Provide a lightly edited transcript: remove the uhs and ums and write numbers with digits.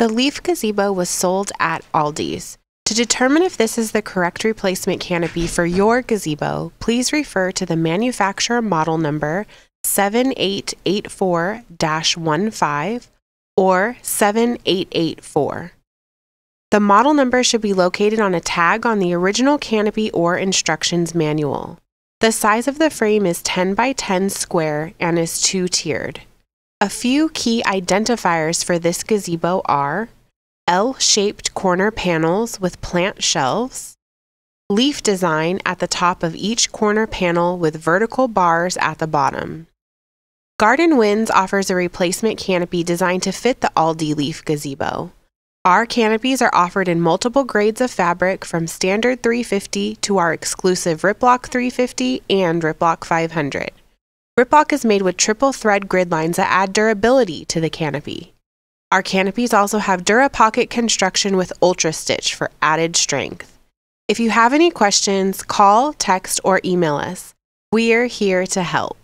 The Leaf Gazebo was sold at Aldi's. To determine if this is the correct replacement canopy for your gazebo, please refer to the manufacturer model number 7884-15 or 7884. The model number should be located on a tag on the original canopy or instructions manual. The size of the frame is 10 by 10 square and is two-tiered. A few key identifiers for this gazebo are L-shaped corner panels with plant shelves, leaf design at the top of each corner panel with vertical bars at the bottom. Garden Winds offers a replacement canopy designed to fit the Aldi Leaf Gazebo. Our canopies are offered in multiple grades of fabric from standard 350 to our exclusive Riplock 350 and Riplock 500. Riplock is made with triple thread grid lines that add durability to the canopy. Our canopies also have DuraPocket construction with Ultra Stitch for added strength. If you have any questions, call, text, or email us. We're here to help.